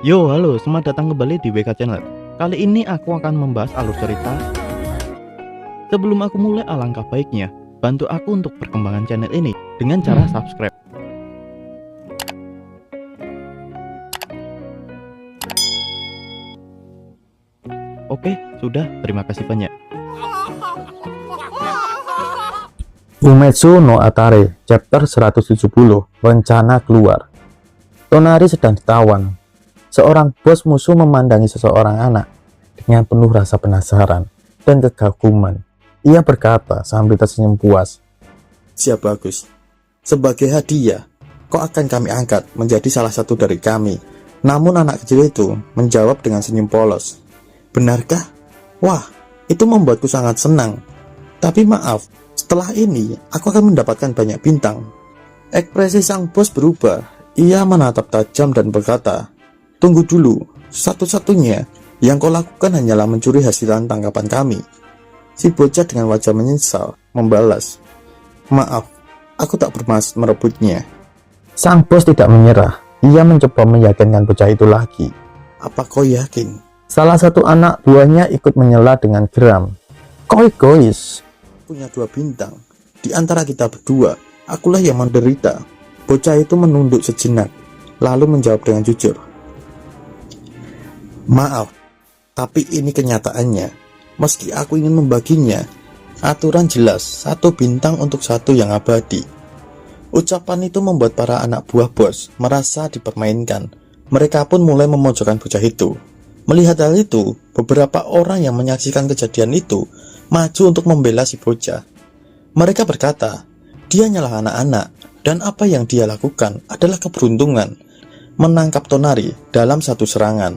Yo, halo, selamat datang kembali di WK Channel. Kali ini aku akan membahas alur cerita. Sebelum aku mulai, alangkah baiknya bantu aku untuk perkembangan channel ini dengan cara subscribe. Oke, sudah, terima kasih banyak. Umetsu no Atare, chapter 170, rencana keluar. Tonari sedang ditawan. Seorang bos musuh memandangi seseorang anak dengan penuh rasa penasaran dan kekaguman. Ia berkata sambil tersenyum puas, "Siap bagus. Sebagai hadiah, kau akan kami angkat menjadi salah satu dari kami." Namun anak kecil itu menjawab dengan senyum polos, "Benarkah? Wah, itu membuatku sangat senang. Tapi maaf, setelah ini aku akan mendapatkan banyak bintang." Ekspresi sang bos berubah. Ia menatap tajam dan berkata, "Tunggu dulu, satu-satunya yang kau lakukan hanyalah mencuri hasilan tangkapan kami." Si bocah dengan wajah menyesal membalas, "Maaf, aku tak bermaksud merebutnya." Sang bos tidak menyerah. Ia mencoba meyakinkan bocah itu lagi. "Apa kau yakin?" Salah satu anak buahnya ikut menyela dengan geram, "Kau egois. Punya 2 bintang. Di antara kita berdua, akulah yang menderita." Bocah itu menunduk sejenak, lalu menjawab dengan jujur, "Maaf, tapi ini kenyataannya. Meski aku ingin membaginya, aturan jelas, 1 bintang untuk 1 yang abadi." Ucapan itu membuat para anak buah bos merasa dipermainkan. Mereka pun mulai memojokkan bocah itu. Melihat hal itu, beberapa orang yang menyaksikan kejadian itu maju untuk membela si bocah. Mereka berkata, dia hanyalah anak-anak, dan apa yang dia lakukan adalah keberuntungan menangkap Tonari dalam satu serangan.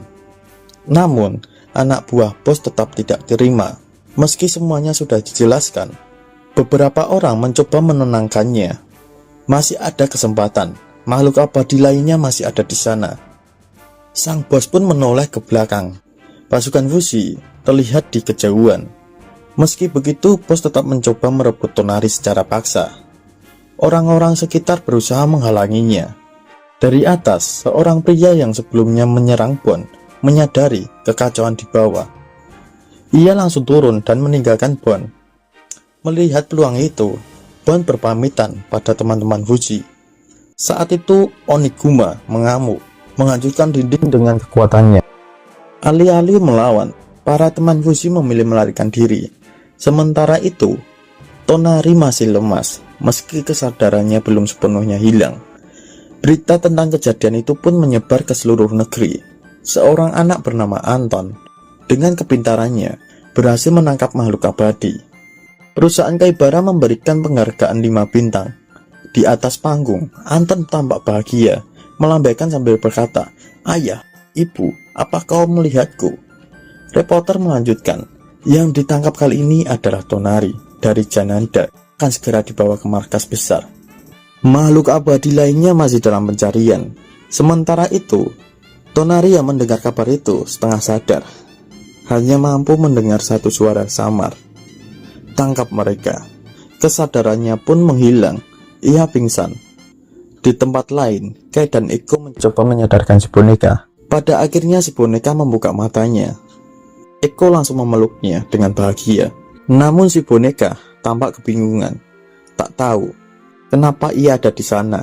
Namun, anak buah bos tetap tidak terima. Meski semuanya sudah dijelaskan, beberapa orang mencoba menenangkannya. Masih ada kesempatan, makhluk abadi lainnya masih ada di sana. Sang bos pun menoleh ke belakang. Pasukan Fushi terlihat di kejauhan. Meski begitu, bos tetap mencoba merebut Tonari secara paksa. Orang-orang sekitar berusaha menghalanginya. Dari atas, seorang pria yang sebelumnya menyerang Bon menyadari kekacauan di bawah. Ia langsung turun dan meninggalkan Bon. Melihat peluang itu, Bon berpamitan pada teman-teman Fushi. Saat itu, Oniguma mengamuk, menghancurkan dinding dengan kekuatannya. Alih-alih melawan, para teman Fushi memilih melarikan diri. Sementara itu, Tonari masih lemas, meski kesadarannya belum sepenuhnya hilang. Berita tentang kejadian itu pun menyebar ke seluruh negeri. Seorang anak bernama Anton, dengan kepintarannya, berhasil menangkap makhluk abadi. Perusahaan Kaibara memberikan penghargaan 5 bintang. Di atas panggung, Anton tampak bahagia, melambaikan sambil berkata, "Ayah, ibu, apa kau melihatku?" Reporter melanjutkan, "Yang ditangkap kali ini adalah Tonari dari Jananda, akan segera dibawa ke markas besar. Makhluk abadi lainnya masih dalam pencarian." Sementara itu, Tonari yang mendengar kabar itu setengah sadar, hanya mampu mendengar satu suara samar, "Tangkap mereka." Kesadarannya pun menghilang. Ia pingsan. Di tempat lain, Kei dan Iko mencoba menyadarkan si boneka. Pada akhirnya si boneka membuka matanya. Eko langsung memeluknya dengan bahagia. Namun si boneka tampak kebingungan, tak tahu kenapa ia ada di sana.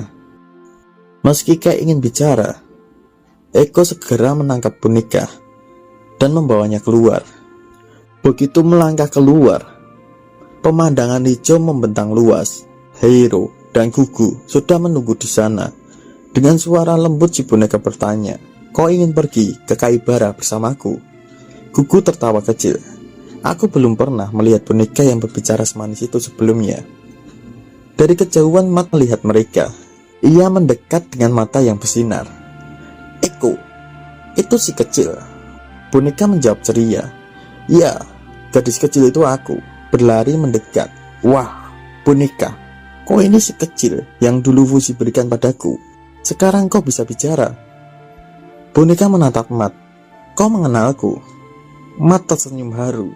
Meski Kei ingin bicara, Eko segera menangkap boneka dan membawanya keluar. Begitu melangkah keluar, pemandangan hijau membentang luas. Hiro dan Gugu sudah menunggu di sana. Dengan suara lembut si boneka bertanya, "Kau ingin pergi ke Kaibara bersamaku?" Gugu tertawa kecil. "Aku belum pernah melihat boneka yang berbicara semanis itu sebelumnya." Dari kejauhan Mat melihat mereka. Ia mendekat dengan mata yang bersinar. "Eko, itu si kecil." Boneka menjawab ceria. "Ya, gadis kecil itu aku." Berlari mendekat. "Wah, boneka, kau ini si kecil yang dulu Fushi berikan padaku. Sekarang kau bisa bicara." Boneka menatap Mat. "Kau mengenalku?" Mat tersenyum haru.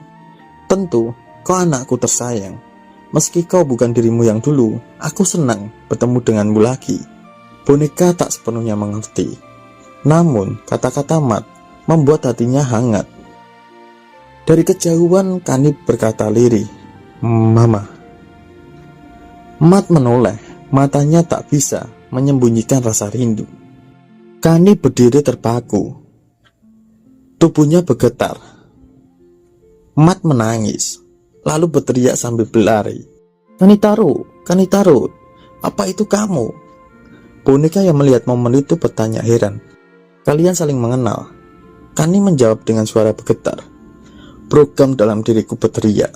"Tentu, kau anakku tersayang. Meski kau bukan dirimu yang dulu, aku senang bertemu denganmu lagi." Boneka tak sepenuhnya mengerti. Namun kata-kata Mat membuat hatinya hangat. Dari kejauhan Kani berkata lirih, "Mama." Mat menoleh, matanya tak bisa menyembunyikan rasa rindu. Kani berdiri terpaku, tubuhnya bergetar. Mat menangis, lalu berteriak sambil berlari, Kanitaro, Kanitaro, apa itu kamu?" Boneka yang melihat momen itu bertanya heran, "Kalian saling mengenal?" Kani menjawab dengan suara bergetar. Program dalam diriku berteriak,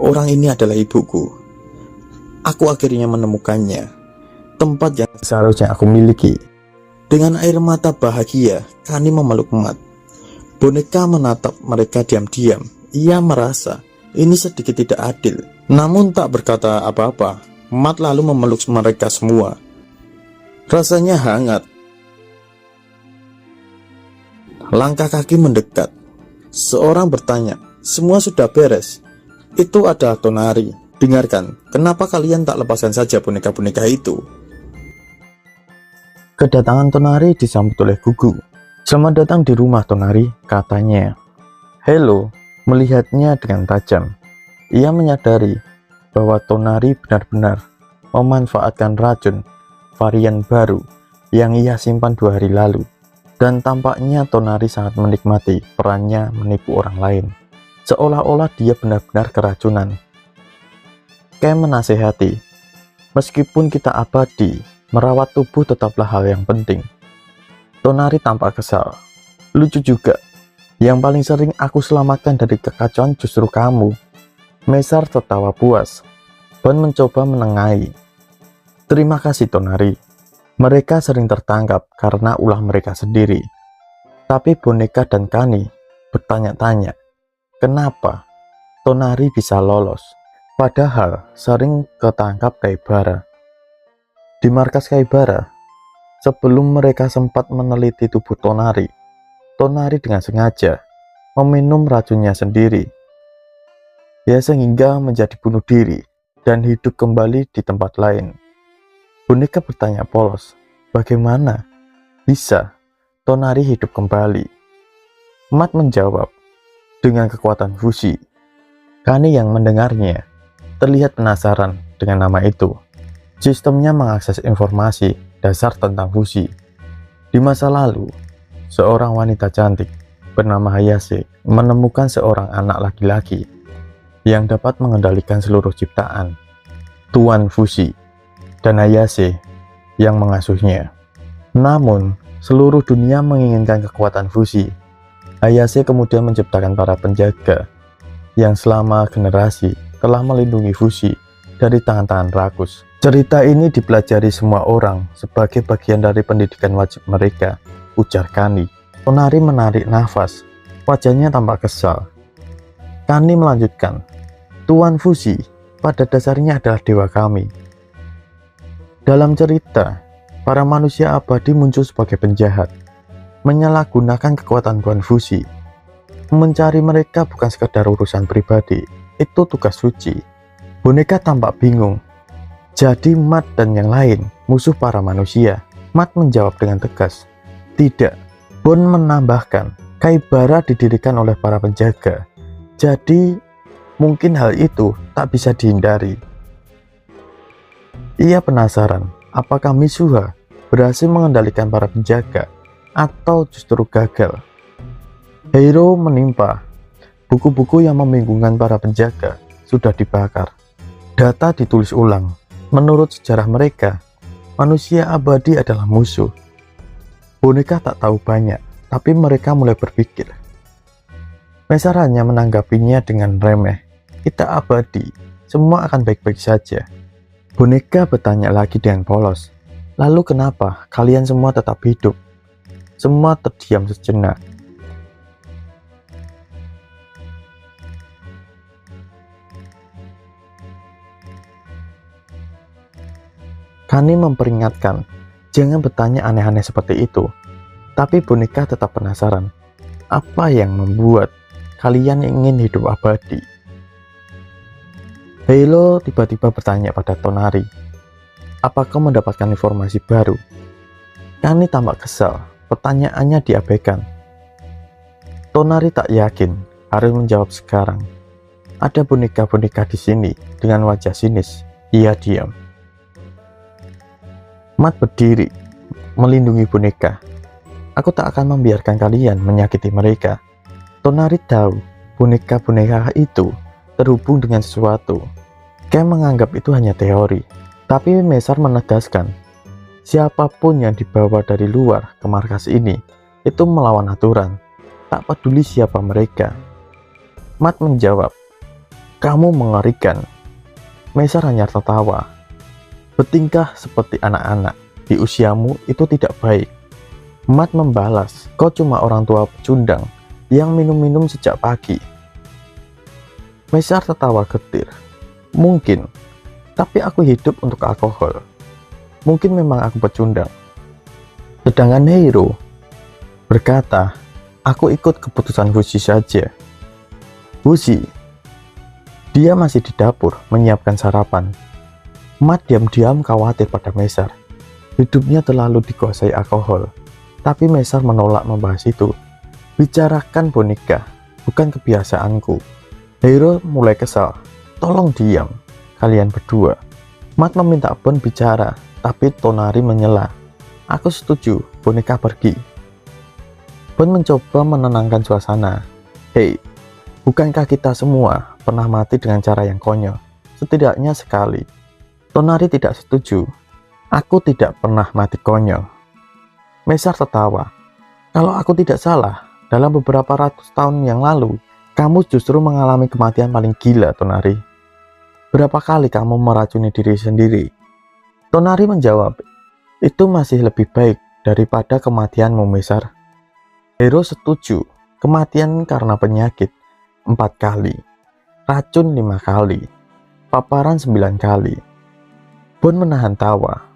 "Orang ini adalah ibuku." Aku akhirnya menemukannya, tempat yang seharusnya aku miliki. Dengan air mata bahagia, Kani memeluk Mat. Boneka menatap mereka diam-diam. Ia merasa ini sedikit tidak adil, namun tak berkata apa-apa. Mat lalu memeluk mereka semua. Rasanya hangat. Langkah kaki mendekat. Seorang bertanya, "Semua sudah beres?" "Itu adalah Tonari. Dengarkan, kenapa kalian tak lepaskan saja boneka-boneka itu?" Kedatangan Tonari disambut oleh Gugu. "Selamat datang di rumah, Tonari," katanya. Hello melihatnya dengan tajam. Ia menyadari bahwa Tonari benar-benar memanfaatkan racun varian baru yang ia simpan 2 hari lalu. Dan tampaknya Tonari sangat menikmati perannya menipu orang lain, seolah-olah dia benar-benar keracunan. Ken menasehati, "Meskipun kita abadi, merawat tubuh tetaplah hal yang penting." Tonari tampak kesal. "Lucu juga, yang paling sering aku selamatkan dari kekacauan justru kamu." Mesar tertawa puas. Ban mencoba menengahi. "Terima kasih, Tonari. Mereka sering tertangkap karena ulah mereka sendiri." Tapi Boneka dan Kani bertanya-tanya, kenapa Tonari bisa lolos, padahal sering ketangkap Kaibara. Di markas Kaibara, sebelum mereka sempat meneliti tubuh Tonari, Tonari dengan sengaja meminum racunnya sendiri. Ya, sehingga menjadi bunuh diri dan hidup kembali di tempat lain. Boneka bertanya polos, bagaimana bisa Tonari hidup kembali? Mat menjawab, dengan kekuatan fusi. Kani yang mendengarnya terlihat penasaran dengan nama itu. Sistemnya mengakses informasi dasar tentang fusi. Di masa lalu, seorang wanita cantik bernama Hayase menemukan seorang anak laki-laki yang dapat mengendalikan seluruh ciptaan, Tuan Fusi, dan Hayase yang mengasuhnya. Namun, seluruh dunia menginginkan kekuatan fusi. Hayase kemudian menciptakan para penjaga yang selama generasi telah melindungi fusi dari tangan-tangan rakus. Cerita ini dipelajari semua orang sebagai bagian dari pendidikan wajib mereka, ujar Kani. Tonari menarik nafas, wajahnya tampak kesal. Kani melanjutkan, Tuan Fusi pada dasarnya adalah dewa kami. Dalam cerita, para manusia abadi muncul sebagai penjahat, menyalahgunakan kekuatan Tuan Fusi. Mencari mereka bukan sekedar urusan pribadi, itu tugas suci. Boneka tampak bingung. Jadi Mat dan yang lain musuh para manusia? Mat menjawab dengan tegas, tidak. Bon menambahkan, Kaibara didirikan oleh para penjaga. Jadi mungkin hal itu tak bisa dihindari. Ia penasaran, apakah Mitsuha berhasil mengendalikan para penjaga atau justru gagal. Hero menimpa. Buku-buku yang membingungkan para penjaga sudah dibakar. Data ditulis ulang. Menurut sejarah mereka, manusia abadi adalah musuh. Boneka tak tahu banyak, tapi mereka mulai berpikir. Mesar hanya menanggapinya dengan remeh. Kita abadi, semua akan baik-baik saja. Boneka bertanya lagi dengan polos, lalu kenapa kalian semua tetap hidup? Semua terdiam sejenak. Kani memperingatkan, jangan bertanya aneh-aneh seperti itu. Tapi Boneka tetap penasaran, apa yang membuat kalian ingin hidup abadi? Halo tiba-tiba bertanya pada Tonari, apakah mendapatkan informasi baru? Kani tampak kesal. Pertanyaannya diabaikan. Tonari tak yakin harus menjawab sekarang. Ada boneka-boneka di sini dengan wajah sinis. Ia diam. Matt berdiri, melindungi boneka. Aku tak akan membiarkan kalian menyakiti mereka. Tonari tahu boneka-boneka itu terhubung dengan sesuatu. Ken menganggap itu hanya teori, tapi Mesar menegaskan, siapapun yang dibawa dari luar ke markas ini, itu melawan aturan. Tak peduli siapa mereka. Matt menjawab, kamu mengerikan. Mesar hanya tertawa. Bertingkah seperti anak-anak di usiamu itu tidak baik. Matt membalas, kau cuma orang tua pecundang yang minum-minum sejak pagi. Mesar tertawa getir. Mungkin, tapi aku hidup untuk alkohol. Mungkin memang aku pecundang. Sedangkan Hiro berkata, aku ikut keputusan Fuji saja. Fuji, dia masih di dapur menyiapkan sarapan. Matt diam-diam khawatir pada Mesar. Hidupnya terlalu dikuasai alkohol. Tapi Mesar menolak membahas itu. Bicarakan boneka, bukan kebiasaanku. Hiro mulai kesal. Tolong diam, kalian berdua. Matt meminta Bon bicara, tapi Tonari menyela. Aku setuju, boneka pergi. Bon mencoba menenangkan suasana. Hei, bukankah kita semua pernah mati dengan cara yang konyol? Setidaknya sekali. Tonari tidak setuju. Aku tidak pernah mati konyol. Mesar tertawa. Kalau aku tidak salah, dalam beberapa ratus tahun yang lalu, kamu justru mengalami kematian paling gila, Tonari. Berapa kali kamu meracuni diri sendiri? Tonari menjawab, itu masih lebih baik daripada kematianmu, Mesar. Hiro setuju, kematian karena penyakit 4 kali, racun 5 kali, paparan 9 kali. Bon menahan tawa.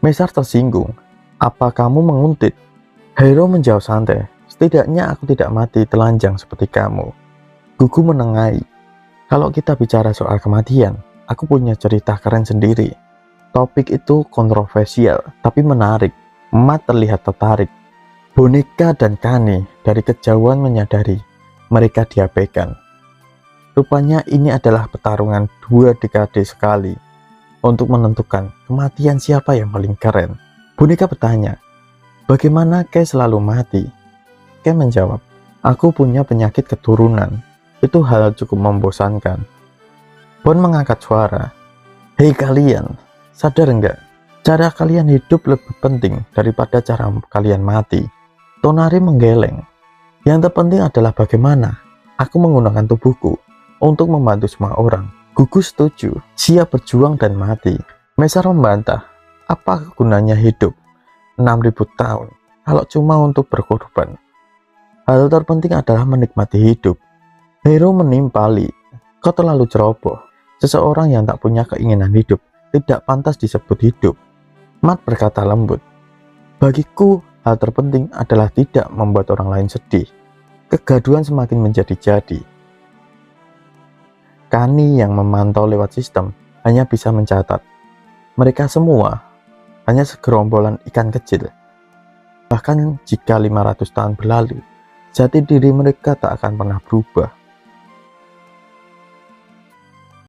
Mesar tersinggung. Apa kamu menguntit? Hiro menjawab santai. Setidaknya aku tidak mati telanjang seperti kamu. Gugu menengahi. Kalau kita bicara soal kematian, aku punya cerita keren sendiri. Topik itu kontroversial, tapi menarik. Matt terlihat tertarik. Boneka dan Kani dari kejauhan menyadari mereka diabaikan. Rupanya ini adalah pertarungan 2 dekade sekali untuk menentukan kematian siapa yang paling keren. Boneka bertanya, bagaimana Kay selalu mati? Kay menjawab, aku punya penyakit keturunan. Itu hal cukup membosankan. Bon mengangkat suara, hei kalian, sadar enggak? Cara kalian hidup lebih penting daripada cara kalian mati. Tonari menggeleng. Yang terpenting adalah bagaimana aku menggunakan tubuhku untuk membantu semua orang. Gugu setuju, siap berjuang dan mati. Mesar membantah, apa gunanya hidup 6.000 tahun kalau cuma untuk berkorban? Hal terpenting adalah menikmati hidup. Hiro menimpali, kau terlalu ceroboh. Seseorang yang tak punya keinginan hidup tidak pantas disebut hidup. Matt berkata lembut, bagiku hal terpenting adalah tidak membuat orang lain sedih. Kegaduhan semakin menjadi-jadi. Kani yang memantau lewat sistem hanya bisa mencatat, mereka semua hanya segerombolan ikan kecil. Bahkan jika 500 tahun berlalu, jati diri mereka tak akan pernah berubah.